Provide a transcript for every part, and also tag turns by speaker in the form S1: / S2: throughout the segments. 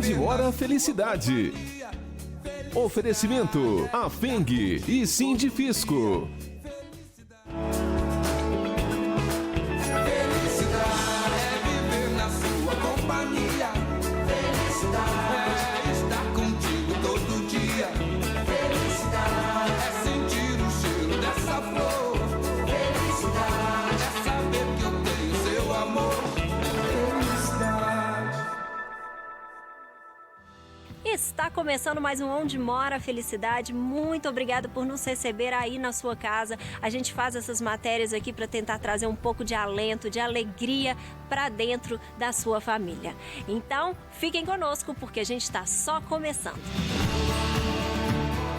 S1: Onde Mora a Felicidade. Oferecimento a Feng e Sindifisco.
S2: Felicidade é viver na sua companhia. Felicidade é estar contigo todo dia. Felicidade é sentir o cheiro dessa flor. Felicidade é saber que eu tenho seu amor. Felicidade.
S3: Está começando mais um Onde Mora a Felicidade. Muito obrigada por nos receber aí na sua casa. A gente faz essas matérias aqui para tentar trazer um pouco de alento, de alegria para dentro da sua família. Então, fiquem conosco porque a gente está só começando.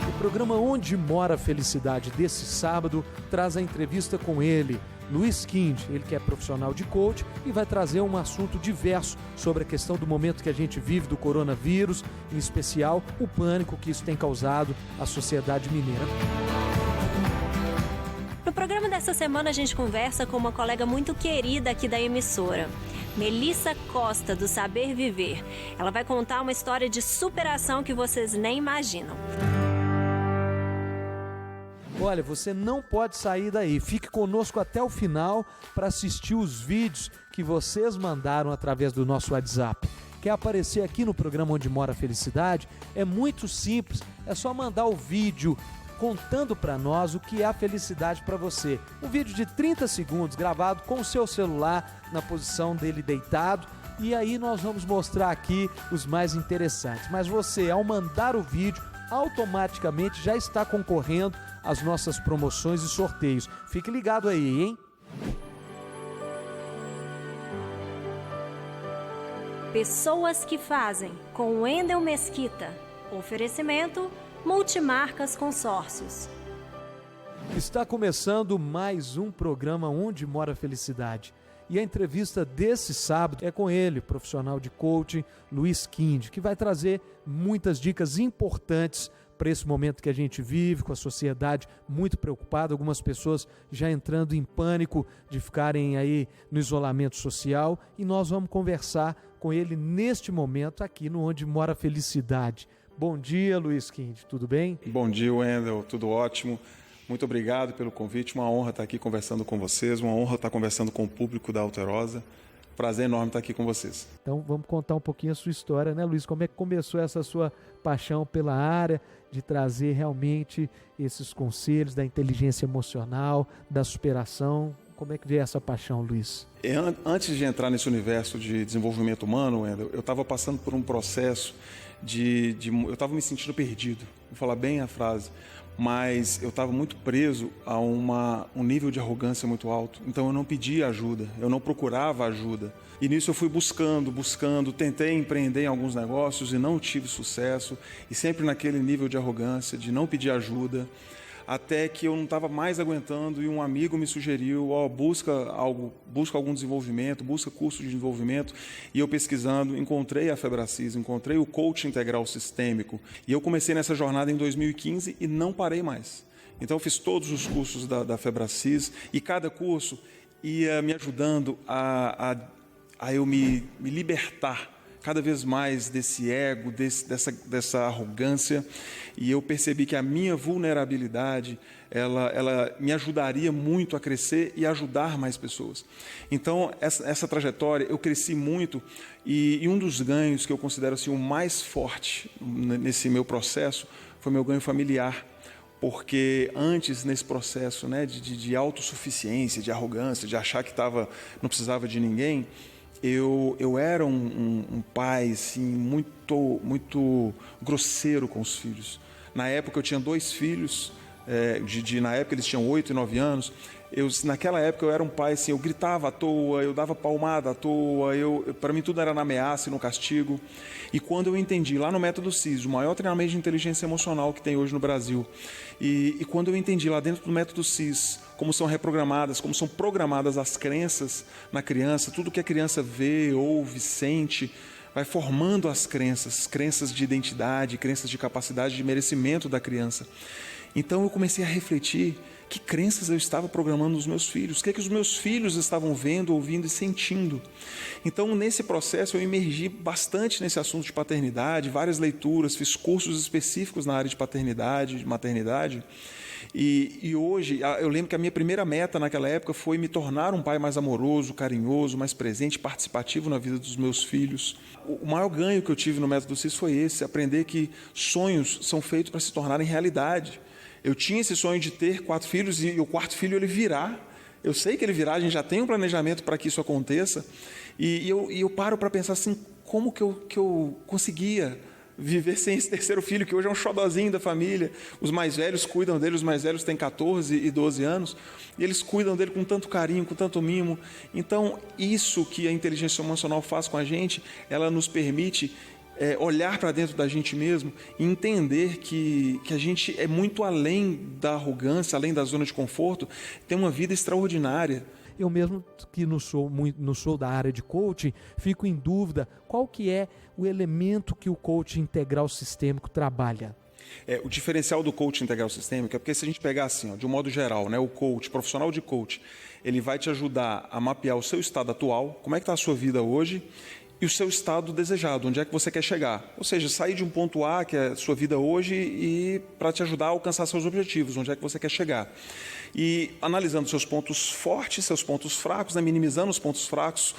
S4: O programa Onde Mora a Felicidade desse sábado traz a entrevista com ele, Luiz Kind, ele que é profissional de coach e vai trazer um assunto diverso sobre a questão do momento que a gente vive do coronavírus, em especial o pânico que isso tem causado à sociedade mineira.
S3: No programa dessa semana a gente conversa com uma colega muito querida aqui da emissora, Melissa Costa, do Saber Viver. Ela vai contar uma história de superação que vocês nem imaginam.
S4: Olha, você não pode sair daí. Fique conosco até o final para assistir os vídeos que vocês mandaram através do nosso WhatsApp. Quer aparecer aqui no programa Onde Mora a Felicidade? É muito simples, é só mandar o vídeo contando para nós o que é a felicidade para você. Um vídeo de 30 segundos gravado com o seu celular na posição dele deitado. E aí nós vamos mostrar aqui os mais interessantes. Mas você, ao mandar o vídeo, automaticamente já está concorrendo às nossas promoções e sorteios. Fique ligado aí, hein?
S3: Pessoas que fazem, com Wendel Mesquita. Oferecimento Multimarcas Consórcios.
S4: Está começando mais um programa Onde Mora a Felicidade. E a entrevista desse sábado é com ele, profissional de coaching, Luiz Kind, que vai trazer muitas dicas importantes para esse momento que a gente vive, com a sociedade muito preocupada, algumas pessoas já entrando em pânico de ficarem aí no isolamento social, e nós vamos conversar com ele neste momento aqui no Onde Mora a Felicidade. Bom dia, Luiz Kind, tudo bem?
S5: Bom dia, Wendel, tudo ótimo. Muito obrigado pelo convite, uma honra estar aqui conversando com vocês, uma honra estar conversando com o público da Alterosa. Prazer enorme estar aqui com vocês.
S4: Então vamos contar um pouquinho a sua história, né, Luiz? Como é que começou essa sua paixão pela área de trazer realmente esses conselhos da inteligência emocional, da superação? Como é que veio essa paixão, Luiz?
S5: Antes de entrar nesse universo de desenvolvimento humano, Wendel, eu estava passando por um processo eu estava me sentindo perdido, vou falar bem a frase, mas eu estava muito preso a um nível de arrogância muito alto, então eu não pedia ajuda, eu não procurava ajuda, e nisso eu fui buscando, tentei empreender em alguns negócios e não tive sucesso, e sempre naquele nível de arrogância, de não pedir ajuda, até que eu não estava mais aguentando e um amigo me sugeriu, busca algum desenvolvimento, busca curso de desenvolvimento, e eu pesquisando, encontrei a Febracis, encontrei o coaching integral sistêmico, e eu comecei nessa jornada em 2015 e não parei mais. Então eu fiz todos os cursos da Febracis, e cada curso ia me ajudando a eu me libertar cada vez mais desse ego, dessa arrogância, e eu percebi que a minha vulnerabilidade, ela me ajudaria muito a crescer e ajudar mais pessoas. Então, essa trajetória, eu cresci muito, e um dos ganhos que eu considero assim, o mais forte nesse meu processo foi meu ganho familiar. Porque antes, nesse processo, né, de autossuficiência, de arrogância, de achar que não precisava de ninguém, eu era um pai assim, muito grosseiro com os filhos. Na época eu tinha 2 filhos, na época eles tinham 8 e 9 anos. Naquela época eu era um pai assim, eu gritava à toa, eu dava palmada à toa, para mim tudo era na ameaça e no castigo. E quando eu entendi, lá no Método CIS, o maior treinamento de inteligência emocional que tem hoje no Brasil, e quando eu entendi lá dentro do Método CIS, como são reprogramadas, como são programadas as crenças na criança, tudo que a criança vê, ouve, sente, vai formando as crenças de identidade, crenças de capacidade de merecimento da criança. Então eu comecei a refletir que crenças eu estava programando nos meus filhos, o que os meus filhos estavam vendo, ouvindo e sentindo. Então, nesse processo, eu emergi bastante nesse assunto de paternidade, várias leituras, fiz cursos específicos na área de paternidade, de maternidade. E hoje, eu lembro que a minha primeira meta naquela época foi me tornar um pai mais amoroso, carinhoso, mais presente, participativo na vida dos meus filhos. O maior ganho que eu tive no Método CIS foi esse, aprender que sonhos são feitos para se tornarem realidade. Eu tinha esse sonho de ter 4 filhos e o 4º filho ele virá. Eu sei que ele virá, a gente já tem um planejamento para que isso aconteça. E eu paro para pensar assim, como que eu conseguia viver sem esse 3º filho, que hoje é um xodozinho da família. Os mais velhos cuidam dele, os mais velhos têm 14 e 12 anos, e eles cuidam dele com tanto carinho, com tanto mimo. Então, isso que a inteligência emocional faz com a gente, ela nos permite olhar para dentro da gente mesmo e entender que a gente é muito além da arrogância, além da zona de conforto, tem uma vida extraordinária.
S4: Eu mesmo, que não sou da área de coaching, fico em dúvida qual que é o elemento que o coaching integral sistêmico trabalha.
S5: O diferencial do coaching integral sistêmico é porque, se a gente pegar assim, de um modo geral, né, o coach, profissional de coach, ele vai te ajudar a mapear o seu estado atual, como é que está a sua vida hoje, e o seu estado desejado, onde é que você quer chegar. Ou seja, sair de um ponto A, que é a sua vida hoje, e para te ajudar a alcançar seus objetivos, onde é que você quer chegar. E analisando seus pontos fortes, seus pontos fracos, né, minimizando os pontos fracos,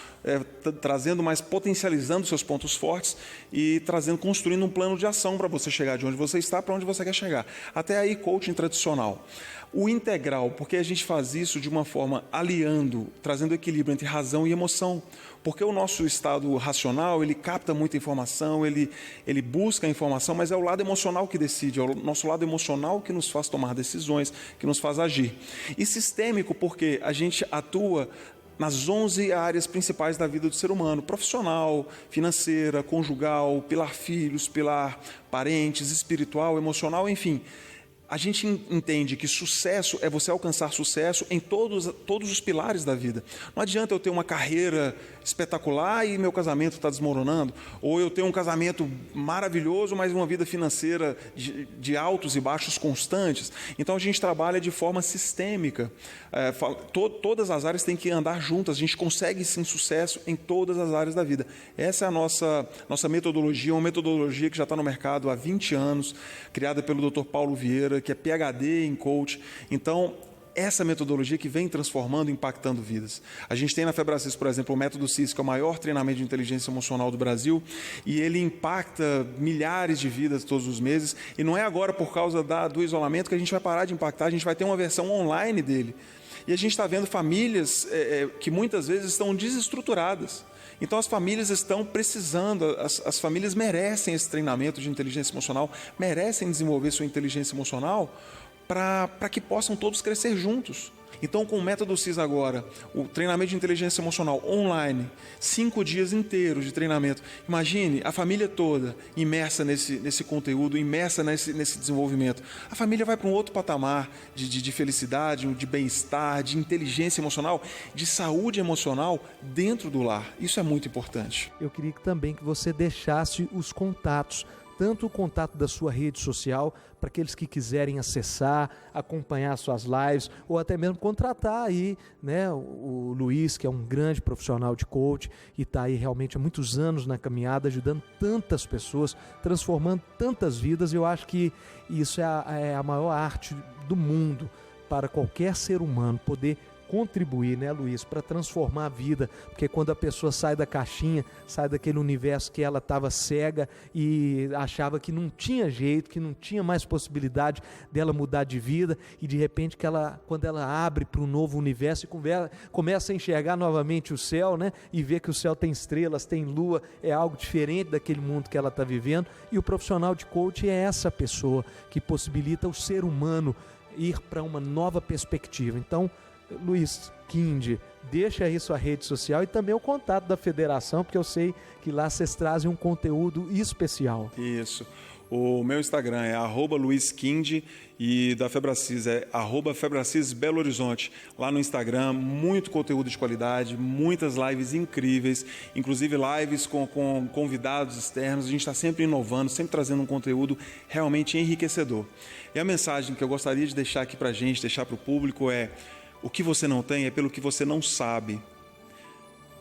S5: trazendo mais, potencializando seus pontos fortes e construindo um plano de ação para você chegar de onde você está para onde você quer chegar. Até aí, coaching tradicional. O integral, porque a gente faz isso de uma forma aliando, trazendo equilíbrio entre razão e emoção. Porque o nosso estado racional, ele capta muita informação, ele busca a informação, mas é o lado emocional que decide, é o nosso lado emocional que nos faz tomar decisões, que nos faz agir. E sistêmico, porque a gente atua nas 11 áreas principais da vida do ser humano: profissional, financeira, conjugal, pilar filhos, pilar parentes, espiritual, emocional, enfim. A gente entende que sucesso é você alcançar sucesso em todos os pilares da vida. Não adianta eu ter uma carreira espetacular e meu casamento está desmoronando, ou eu ter um casamento maravilhoso, mas uma vida financeira de altos e baixos constantes. Então a gente trabalha de forma sistêmica. Todas as áreas têm que andar juntas. A gente consegue sim sucesso em todas as áreas da vida. Essa é a nossa metodologia, uma metodologia que já está no mercado há 20 anos, criada pelo Dr. Paulo Vieira, que é PhD em coach. Então, essa metodologia que vem transformando, impactando vidas. A gente tem na Febracis, por exemplo, o Método CIS, que é o maior treinamento de inteligência emocional do Brasil, e ele impacta milhares de vidas todos os meses, e não é agora por causa do isolamento que a gente vai parar de impactar, a gente vai ter uma versão online dele. E a gente está vendo famílias que muitas vezes estão desestruturadas. Então as famílias estão precisando, as famílias merecem esse treinamento de inteligência emocional, merecem desenvolver sua inteligência emocional para que possam todos crescer juntos. Então, com o Método CIS agora, o treinamento de inteligência emocional online, 5 dias inteiros de treinamento. Imagine a família toda imersa nesse conteúdo, imersa nesse desenvolvimento. A família vai para um outro patamar de felicidade, de bem-estar, de inteligência emocional, de saúde emocional dentro do lar. Isso é muito importante.
S4: Eu queria também que você deixasse os contatos, tanto o contato da sua rede social, para aqueles que quiserem acessar, acompanhar suas lives, ou até mesmo contratar aí, né, o Luiz, que é um grande profissional de coach e está aí realmente há muitos anos na caminhada, ajudando tantas pessoas, transformando tantas vidas. Eu acho que isso é a maior arte do mundo para qualquer ser humano, poder contribuir, né, Luiz, para transformar a vida, porque quando a pessoa sai da caixinha, sai daquele universo que ela estava cega e achava que não tinha jeito, que não tinha mais possibilidade dela mudar de vida, e de repente quando ela abre para um novo universo e começa a enxergar novamente o céu, né, e vê que o céu tem estrelas, tem lua, é algo diferente daquele mundo que ela está vivendo. E o profissional de coaching é essa pessoa que possibilita o ser humano ir para uma nova perspectiva. Então, Luiz Kinde, deixa aí sua rede social e também o contato da federação, porque eu sei que lá vocês trazem um conteúdo especial.
S5: Isso. O meu Instagram é @luiskind e da Febracis é @Febracis Belo Horizonte. Lá no Instagram, muito conteúdo de qualidade, muitas lives incríveis, inclusive lives com convidados externos. A gente está sempre inovando, sempre trazendo um conteúdo realmente enriquecedor. E a mensagem que eu gostaria de deixar aqui para a gente, deixar para o público é: o que você não tem é pelo que você não sabe.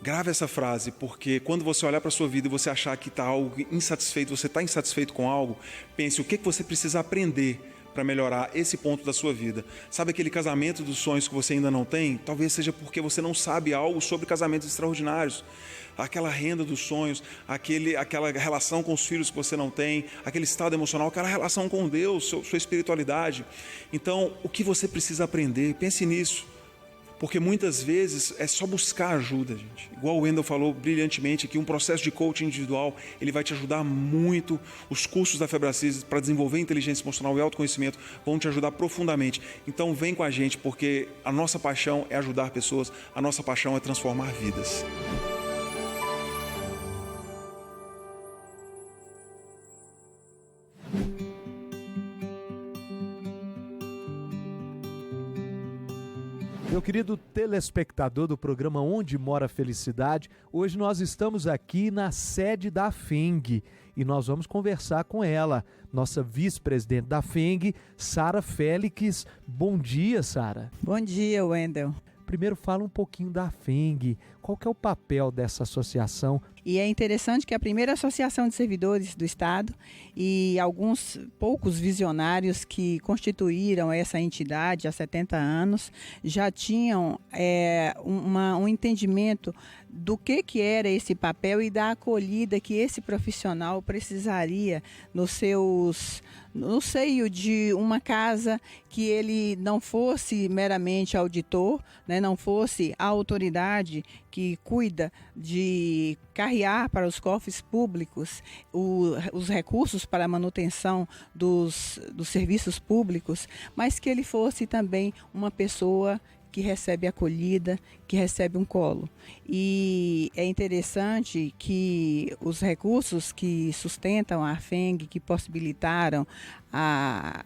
S5: Grave essa frase, porque quando você olhar para a sua vida e você achar que está algo insatisfeito, você está insatisfeito com algo, pense o que você precisa aprender para melhorar esse ponto da sua vida. Sabe aquele casamento dos sonhos que você ainda não tem? Talvez seja porque você não sabe algo sobre casamentos extraordinários. Aquela renda dos sonhos, aquela relação com os filhos que você não tem, aquele estado emocional, aquela relação com Deus, sua espiritualidade. Então, o que você precisa aprender? Pense nisso. Porque muitas vezes é só buscar ajuda, gente. Igual o Wendel falou brilhantemente aqui, um processo de coaching individual, ele vai te ajudar muito. Os cursos da Febracis para desenvolver inteligência emocional e autoconhecimento vão te ajudar profundamente. Então vem com a gente, porque a nossa paixão é ajudar pessoas, a nossa paixão é transformar vidas.
S4: Meu querido telespectador do programa Onde Mora a Felicidade, hoje nós estamos aqui na sede da FENG e nós vamos conversar com ela, nossa vice-presidente da FENG, Sara Félix. Bom dia, Sara.
S6: Bom dia, Wendel.
S4: Primeiro fala um pouquinho da FENG, qual que é o papel dessa associação?
S6: E é interessante que a primeira associação de servidores do Estado e alguns poucos visionários que constituíram essa entidade há 70 anos já tinham um entendimento do que era esse papel e da acolhida que esse profissional precisaria no seio de uma casa que ele não fosse meramente auditor, né, não fosse a autoridade que cuida de carrear para os cofres públicos os recursos para a manutenção dos serviços públicos, mas que ele fosse também uma pessoa que recebe acolhida, que recebe um colo. E é interessante que os recursos que sustentam a FENG, que possibilitaram a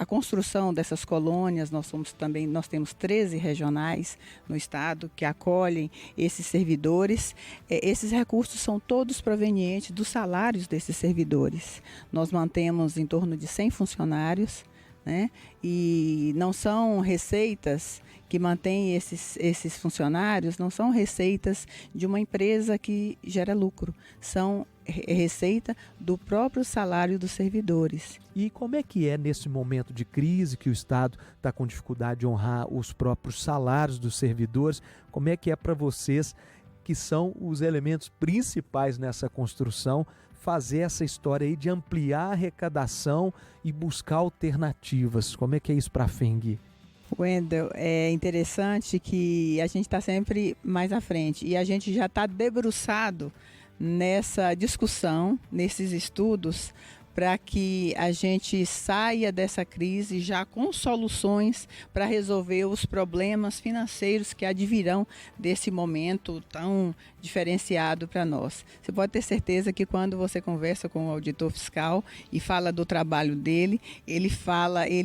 S6: construção dessas colônias, nós temos 13 regionais no estado que acolhem esses servidores. Esses recursos são todos provenientes dos salários desses servidores. Nós mantemos em torno de 100 funcionários, né? E não são receitas que mantêm esses funcionários, não são receitas de uma empresa que gera lucro, são receita do próprio salário dos servidores.
S4: E como é que é nesse momento de crise que o Estado está com dificuldade de honrar os próprios salários dos servidores? Como é que é para vocês, que são os elementos principais nessa construção, fazer essa história aí de ampliar a arrecadação e buscar alternativas? Como é que é isso para a FENG?
S6: Wendel, é interessante que a gente está sempre mais à frente e a gente já está debruçado nessa discussão, nesses estudos, para que a gente saia dessa crise já com soluções para resolver os problemas financeiros que advirão desse momento tão diferenciado para nós. Você pode ter certeza que quando você conversa com o auditor fiscal e fala do trabalho dele, ele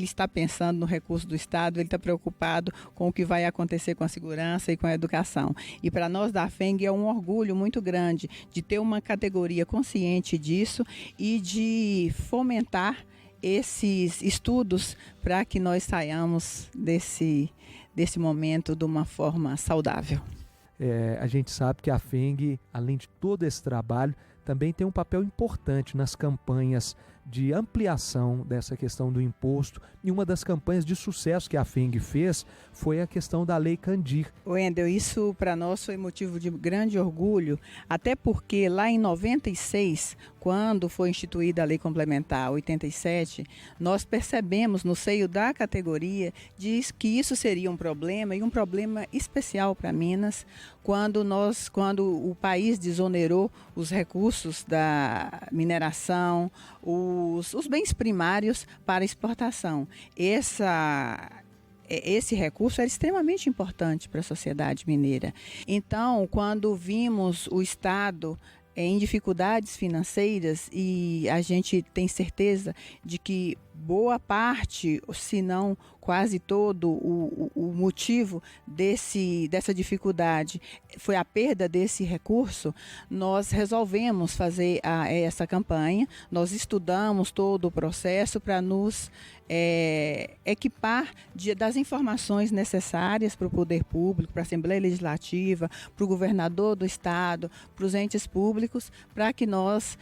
S6: está pensando no recurso do Estado, ele está preocupado com o que vai acontecer com a segurança e com a educação. E para nós da FENG é um orgulho muito grande de ter uma categoria consciente disso e de fomentar esses estudos para que nós saiamos desse momento de uma forma saudável.
S4: A gente sabe que a FENG, além de todo esse trabalho, também tem um papel importante nas campanhas de ampliação dessa questão do imposto. E uma das campanhas de sucesso que a FENG fez foi a questão da Lei Candir.
S6: Wendel, isso para nós foi motivo de grande orgulho, até porque lá em 96, quando foi instituída a Lei Complementar 87, nós percebemos no seio da categoria que isso seria um problema e um problema especial para Minas, quando o país desonerou os recursos da mineração, os bens primários para exportação. Esse recurso era extremamente importante para a sociedade mineira. Então, quando vimos o Estado em dificuldades financeiras, e a gente tem certeza de que boa parte, se não quase todo, o motivo dessa dificuldade foi a perda desse recurso. Nós resolvemos fazer essa campanha, nós estudamos todo o processo para nos equipar das informações necessárias para o poder público, para a Assembleia Legislativa, para o governador do estado, para os entes públicos, para que nós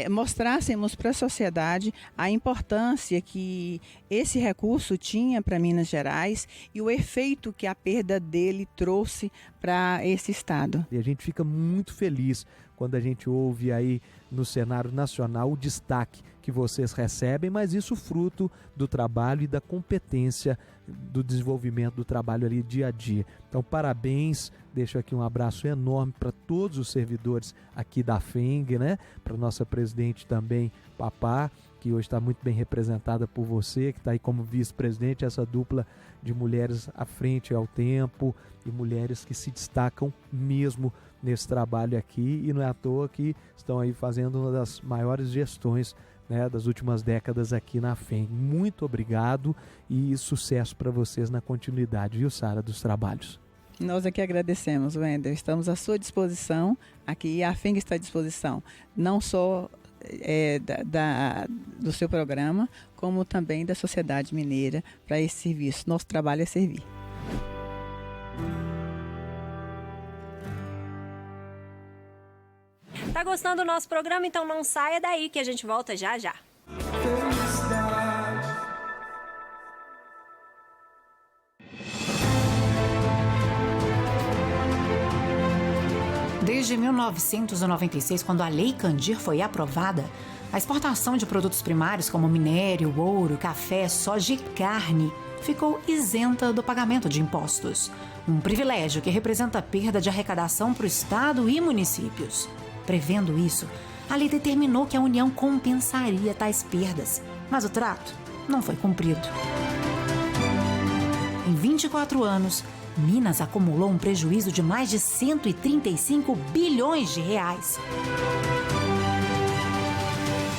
S6: mostrássemos para a sociedade a importância que esse recurso tinha para Minas Gerais e o efeito que a perda dele trouxe para esse estado.
S4: E a gente fica muito feliz quando a gente ouve aí no cenário nacional o destaque que vocês recebem, mas isso fruto do trabalho e da competência do desenvolvimento do trabalho ali dia a dia. Então, parabéns, deixo aqui um abraço enorme para todos os servidores aqui da FENG, né? Para nossa presidente também, Papá, que hoje está muito bem representada por você, que está aí como vice-presidente, essa dupla de mulheres à frente ao tempo e mulheres que se destacam mesmo nesse trabalho aqui, e não é à toa que estão aí fazendo uma das maiores gestões, né, das últimas décadas aqui na FENG. Muito obrigado e sucesso para vocês na continuidade, viu, Sara, dos trabalhos.
S6: Nós aqui agradecemos, Wendel. Estamos à sua disposição aqui, a FENG está à disposição, não só do seu programa, como também da sociedade mineira para esse serviço. Nosso trabalho é servir.
S3: Tá gostando do nosso programa? Então não saia daí que a gente volta já já.
S7: Desde 1996, quando a Lei Candir foi aprovada, a exportação de produtos primários como minério, ouro, café, soja e carne ficou isenta do pagamento de impostos. Um privilégio que representa perda de arrecadação para o Estado e municípios. Prevendo isso, a lei determinou que a União compensaria tais perdas, mas o trato não foi cumprido. Em 24 anos, Minas acumulou um prejuízo de mais de 135 bilhões de reais.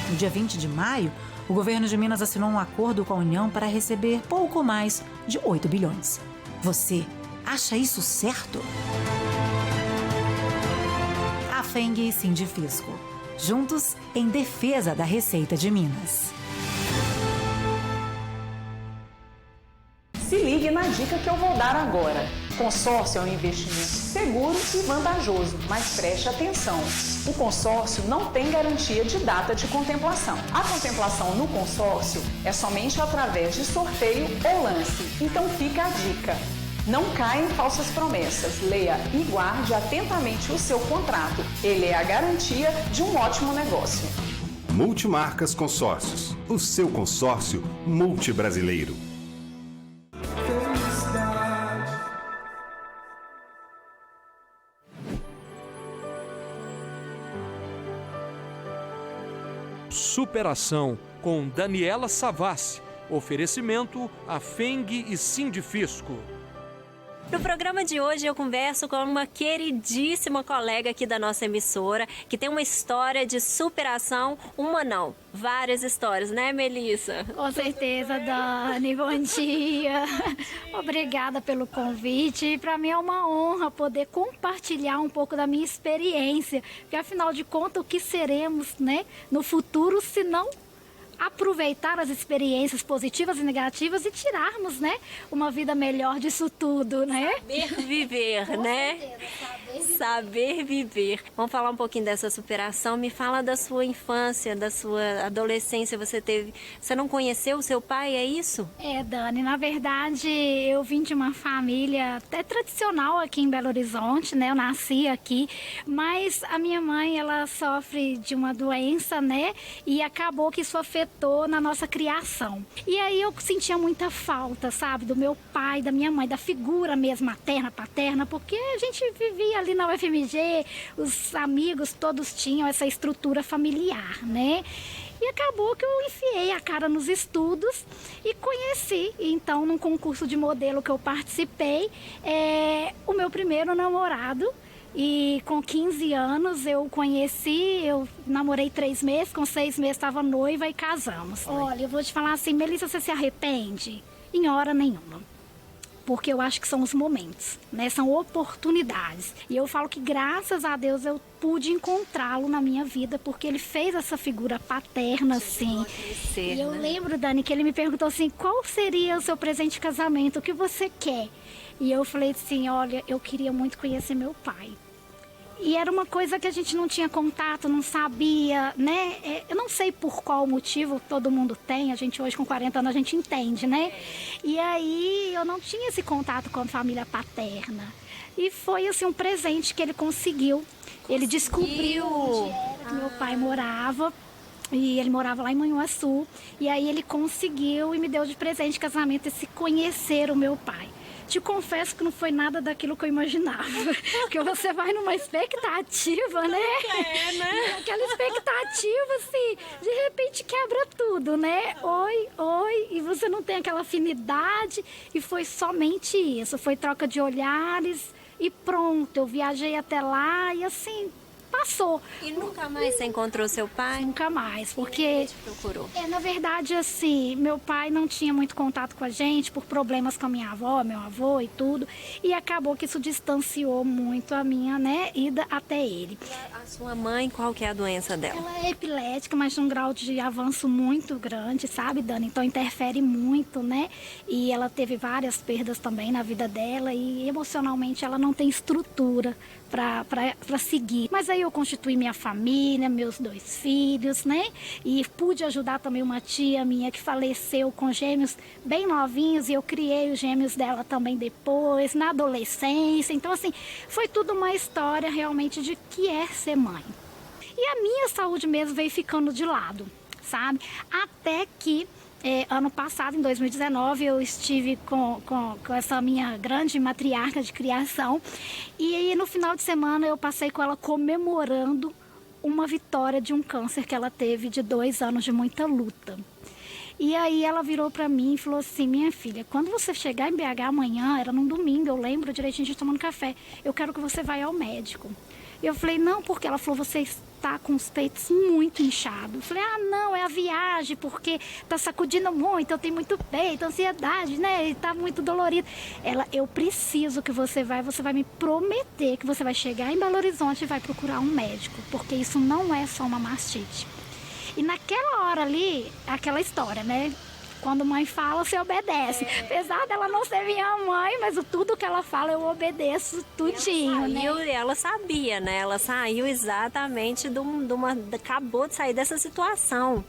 S7: No dia 20 de maio, o governo de Minas assinou um acordo com a União para receber pouco mais de 8 bilhões. Você acha isso certo? A FENG e Sindifisco, juntos em defesa da Receita de Minas.
S8: Se ligue na dica que eu vou dar agora. Consórcio é um investimento seguro e vantajoso, mas preste atenção. O consórcio não tem garantia de data de contemplação. A contemplação no consórcio é somente através de sorteio ou lance. Então fica a dica. Não caia em falsas promessas. Leia e guarde atentamente o seu contrato. Ele é a garantia de um ótimo negócio.
S9: Multimarcas Consórcios. O seu consórcio multibrasileiro.
S10: Superação, com Daniela Savassi. Oferecimento a FENG e Sindifisco.
S3: No programa de hoje eu converso com uma queridíssima colega aqui da nossa emissora, que tem uma história de superação, uma não, várias histórias, né, Melissa?
S11: Com certeza, Dani, bom dia. Obrigada pelo convite. Para mim é uma honra poder compartilhar um pouco da minha experiência, porque afinal de contas o que seremos, né, no futuro, se não aproveitar as experiências positivas e negativas e tirarmos, né, uma vida melhor disso tudo, né?
S3: Saber viver, né? Saber viver. Vamos falar um pouquinho dessa superação. Me fala da sua infância, da sua adolescência. Você não conheceu o seu pai, é isso?
S11: É, Dani, na verdade eu vim de uma família até tradicional aqui em Belo Horizonte, né? Eu nasci aqui, mas a minha mãe, ela sofre de uma doença, né? E acabou que isso afetou na nossa criação. E aí eu sentia muita falta, sabe? Do meu pai, da minha mãe, da figura mesmo materna, paterna, porque a gente vivia ali na UFMG, os amigos todos tinham essa estrutura familiar, né? E acabou que eu enfiei a cara nos estudos e conheci, então, num concurso de modelo que eu participei, o meu primeiro namorado, E com 15 anos eu conheci, eu namorei 3 meses, com 6 meses estava noiva e casamos. Olha, eu vou te falar assim, Melissa, você se arrepende? Em hora nenhuma. Porque eu acho que são os momentos, né? São oportunidades. E eu falo que graças a Deus eu pude encontrá-lo na minha vida, porque ele fez essa figura paterna, assim. E eu lembro, Dani, que ele me perguntou assim, qual seria o seu presente de casamento? O que você quer? E eu falei assim, olha, eu queria muito conhecer meu pai. E era uma coisa que a gente não tinha contato, não sabia, né? Eu não sei por qual motivo todo mundo tem, a gente hoje com 40 anos a gente entende, né? E aí eu não tinha esse contato com a família paterna. E foi assim um presente que ele conseguiu. Ele descobriu onde era que meu pai morava. E ele morava lá em Manhuaçu. E aí ele conseguiu e me deu de presente de casamento esse conhecer o meu pai. Te confesso que não foi nada daquilo que eu imaginava. Porque você vai numa expectativa, né? E aquela expectativa, assim, de repente quebra tudo, né? Oi, e você não tem aquela afinidade. E foi somente isso. Foi troca de olhares e pronto. Eu viajei até lá e assim, passou.
S3: E nunca mais você encontrou seu pai?
S11: Nunca mais, porque...
S3: Ele te procurou?
S11: Na verdade, assim, meu pai não tinha muito contato com a gente por problemas com a minha avó, meu avô e tudo. E acabou que isso distanciou muito a minha, né, ida até ele.
S3: A sua mãe, qual que é a doença dela?
S11: Ela é epilética, mas de um grau de avanço muito grande, sabe, Dani? Então interfere muito, né? E ela teve várias perdas também na vida dela e emocionalmente ela não tem estrutura para seguir. Mas aí eu constituí minha família, meus 2 filhos, né? E pude ajudar também uma tia minha que faleceu com gêmeos bem novinhos e eu criei os gêmeos dela também depois, na adolescência. Então, assim, foi tudo uma história realmente de que é ser mãe. E a minha saúde mesmo veio ficando de lado, sabe? Até que ano passado, em 2019, eu estive com essa minha grande matriarca de criação e aí no final de semana eu passei com ela comemorando uma vitória de um câncer que ela teve de 2 anos de muita luta. E aí ela virou pra mim e falou assim, minha filha, quando você chegar em BH amanhã, era num domingo, eu lembro direitinho, a gente tomando café, eu quero que você vá ao médico. E eu falei, não, porque ela falou, você está com os peitos muito inchados. Eu falei, não, é a viagem, porque tá sacudindo muito, eu tenho muito peito, ansiedade, né, e tá muito dolorido. Ela, eu preciso que você vai me prometer que você vai chegar em Belo Horizonte e vai procurar um médico, porque isso não é só uma mastite. E naquela hora ali, aquela história, né? Quando mãe fala, você obedece. Apesar dela não ser minha mãe, mas tudo que ela fala, eu obedeço tudinho, né?
S3: Ela sabia, né? Ela saiu exatamente acabou de sair dessa situação,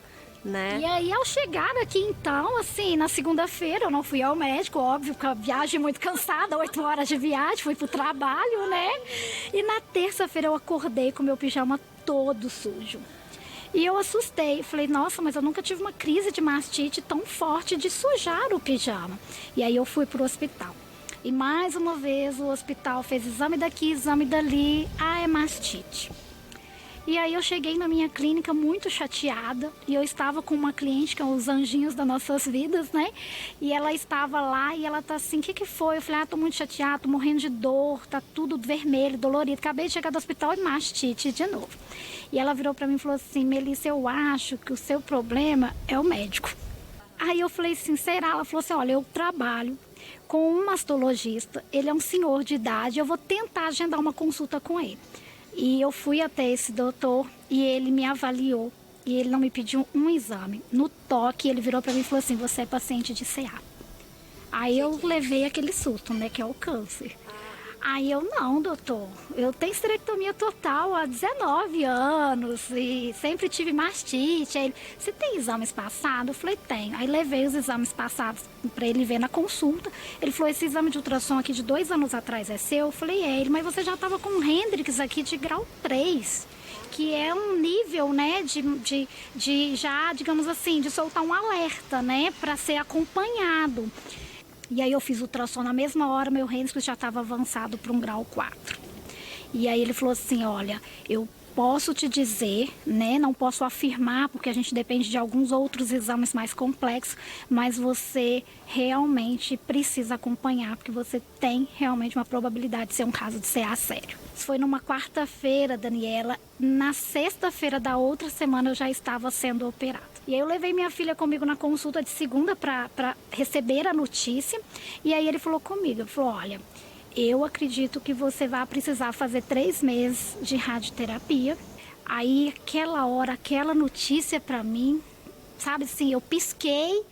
S3: né?
S11: E aí, ao chegar aqui, então, assim, na segunda-feira, eu não fui ao médico, óbvio, porque a viagem é muito cansada, 8 horas de viagem, fui pro trabalho, né? E na terça-feira eu acordei com meu pijama todo sujo. E eu assustei, falei, nossa, mas eu nunca tive uma crise de mastite tão forte de sujar o pijama. E aí eu fui pro hospital. E mais uma vez o hospital fez exame daqui, exame dali, é mastite. E aí eu cheguei na minha clínica muito chateada e eu estava com uma cliente que é os anjinhos das nossas vidas, né? E ela estava lá e ela tá assim, o que foi? Eu falei, tô muito chateada, tô morrendo de dor, tá tudo vermelho, dolorido. Acabei de chegar do hospital e mastite de novo. E ela virou pra mim e falou assim, Melissa, eu acho que o seu problema é o médico. Aí eu falei assim, será? Ela falou assim, olha, eu trabalho com um mastologista, ele é um senhor de idade, eu vou tentar agendar uma consulta com ele. E eu fui até esse doutor e ele me avaliou e ele não me pediu um exame. No toque, ele virou para mim e falou assim, você é paciente de CA. Aí eu levei aquele susto, né, que é o câncer. Aí eu, não, doutor, eu tenho esterectomia total há 19 anos e sempre tive mastite. Aí ele, você tem exames passados? Eu falei, tenho. Aí levei os exames passados para ele ver na consulta. Ele falou, esse exame de ultrassom aqui de 2 anos atrás é seu? Eu falei, é. Ele, mas você já estava com um Hendrix aqui de grau 3, que é um nível, né, de já, digamos assim, de soltar um alerta, né, para ser acompanhado. E aí eu fiz o ultrassom na mesma hora, meu Hendrix já estava avançado para um grau 4. E aí ele falou assim, olha, eu posso te dizer, né, não posso afirmar, porque a gente depende de alguns outros exames mais complexos, mas você realmente precisa acompanhar, porque você tem realmente uma probabilidade de ser um caso de CA sério. Isso foi numa quarta-feira, Daniela. Na sexta-feira da outra semana eu já estava sendo operada. E aí eu levei minha filha comigo na consulta de segunda para receber a notícia. E aí ele falou comigo, ele falou, olha, eu acredito que você vai precisar fazer 3 meses de radioterapia. Aí aquela hora, aquela notícia para mim, sabe assim, eu pisquei,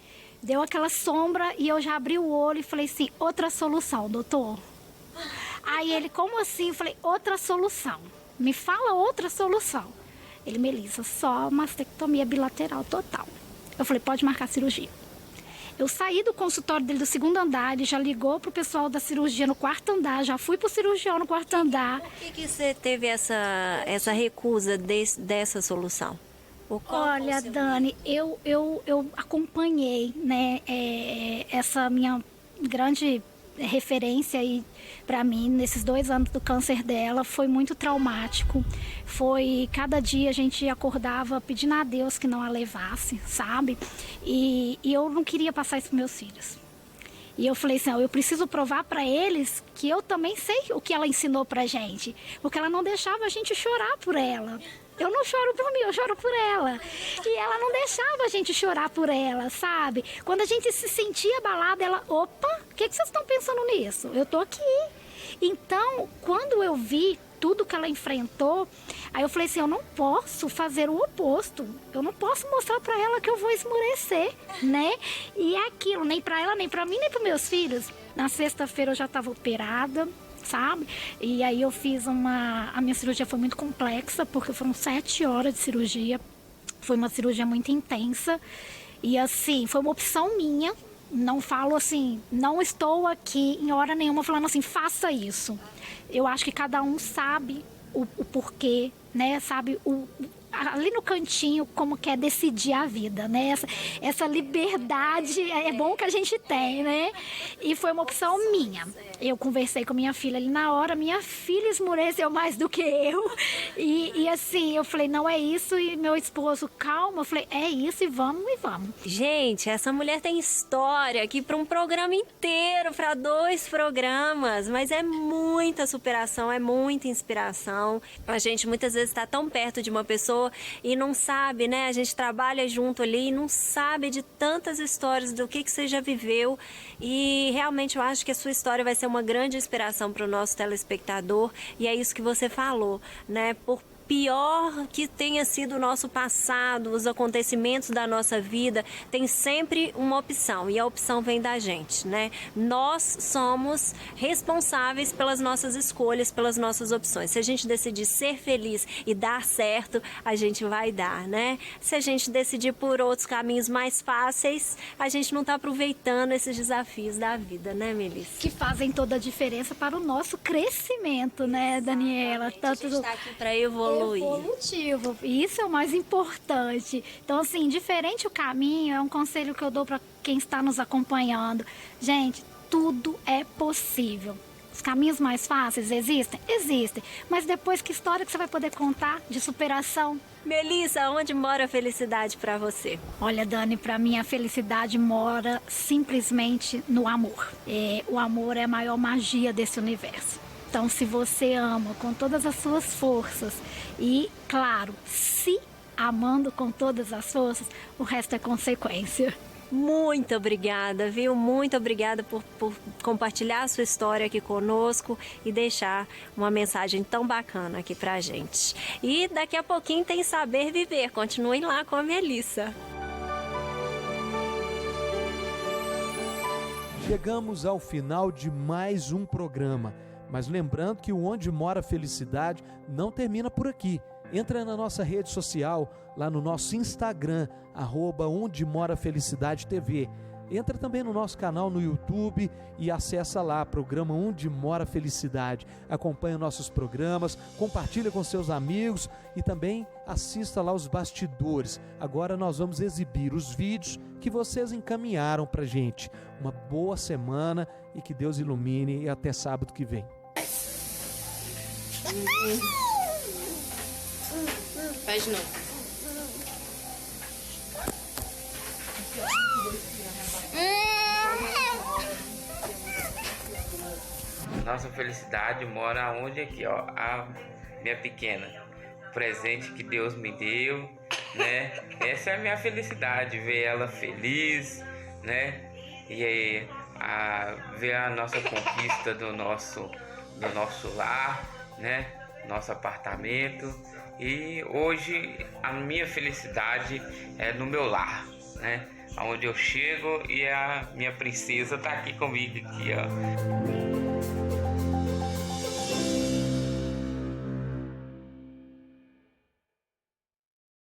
S11: deu aquela sombra e eu já abri o olho e falei assim, outra solução, doutor. Aí ele, como assim? Eu falei, outra solução. Me fala outra solução. Ele, Melissa, só mastectomia bilateral total. Eu falei, pode marcar cirurgia. Eu saí do consultório dele do 2º andar, ele já ligou pro pessoal da cirurgia no 4º andar, já fui pro cirurgião no 4º andar.
S3: Por que você teve essa recusa dessa solução?
S11: Olha, Dani, eu acompanhei, né, essa minha grande referência aí para mim nesses 2 anos do câncer dela. Foi muito traumático. Foi cada dia a gente acordava pedindo a Deus que não a levasse, sabe? E eu não queria passar isso para meus filhos. E eu falei assim, eu preciso provar para eles que eu também sei o que ela ensinou pra gente, porque ela não deixava a gente chorar por ela. Eu não choro por mim, eu choro por ela. E ela não deixava a gente chorar por ela, sabe? Quando a gente se sentia abalada, ela, opa, o que vocês estão pensando nisso? Eu tô aqui. Então, quando eu vi tudo que ela enfrentou, aí eu falei assim, eu não posso fazer o oposto. Eu não posso mostrar pra ela que eu vou esmorecer, né? E é aquilo, nem pra ela, nem pra mim, nem pros meus filhos. Na sexta-feira eu já tava operada, sabe? E aí eu fiz a minha cirurgia foi muito complexa, porque foram 7 horas de cirurgia. Foi uma cirurgia muito intensa. E assim, foi uma opção minha. Não falo assim, não estou aqui em hora nenhuma falando assim, faça isso. Eu acho que cada um sabe o porquê, né? Sabe ali no cantinho como quer decidir a vida, né? Essa liberdade é bom que a gente tem, né? E foi uma opção minha. Eu conversei com minha filha ali na hora, minha filha esmoreceu mais do que eu. E assim, eu falei, não é isso. E meu esposo, calma, eu falei, é isso e vamos.
S3: Gente, essa mulher tem história aqui para um programa inteiro, para 2 programas. Mas é muita superação, é muita inspiração. A gente muitas vezes está tão perto de uma pessoa e não sabe, né? A gente trabalha junto ali e não sabe de tantas histórias do que você já viveu. E realmente eu acho que a sua história vai ser uma grande inspiração para o nosso telespectador. E é isso que você falou, né? Por pior que tenha sido o nosso passado, os acontecimentos da nossa vida, tem sempre uma opção, e a opção vem da gente, né? Nós somos responsáveis pelas nossas escolhas, pelas nossas opções. Se a gente decidir ser feliz e dar certo, a gente vai dar, né? Se a gente decidir por outros caminhos mais fáceis, a gente não está aproveitando esses desafios da vida, né, Melissa?
S11: Que fazem toda a diferença para o nosso crescimento, né, Daniela?
S3: Tanto a gente está aqui para evoluir.
S11: Evolutivo, e isso é o mais importante. Então, assim, diferente o caminho, é um conselho que eu dou para quem está nos acompanhando. Gente, tudo é possível. Os caminhos mais fáceis existem? Existem. Mas depois, que história que você vai poder contar de superação?
S3: Melissa, onde mora a felicidade para você?
S11: Olha, Dani, para mim a felicidade mora simplesmente no amor. O amor é a maior magia desse universo. Então, se você ama com todas as suas forças e, claro, se amando com todas as forças, o resto é consequência.
S3: Muito obrigada, viu? Muito obrigada por compartilhar a sua história aqui conosco e deixar uma mensagem tão bacana aqui pra gente. E daqui a pouquinho tem Saber Viver. Continuem lá com a Melissa.
S4: Chegamos ao final de mais um programa. Mas lembrando que o Onde Mora a Felicidade não termina por aqui. Entra na nossa rede social, lá no nosso Instagram, @Onde Mora a Felicidade TV. Entra também no nosso canal no YouTube e acessa lá, programa Onde Mora a Felicidade. Acompanha nossos programas, compartilha com seus amigos e também assista lá os bastidores. Agora nós vamos exibir os vídeos que vocês encaminharam pra gente. Uma boa semana e que Deus ilumine, e até sábado que vem.
S12: Faz de novo.
S13: Nossa felicidade mora onde aqui, ó, a minha pequena. O presente que Deus me deu, né? Essa é a minha felicidade, ver ela feliz, né? E aí, ver a nossa conquista do nosso lar, né? Nosso apartamento. E hoje a minha felicidade é no meu lar, né? Onde eu chego e a minha princesa tá aqui comigo aqui, ó.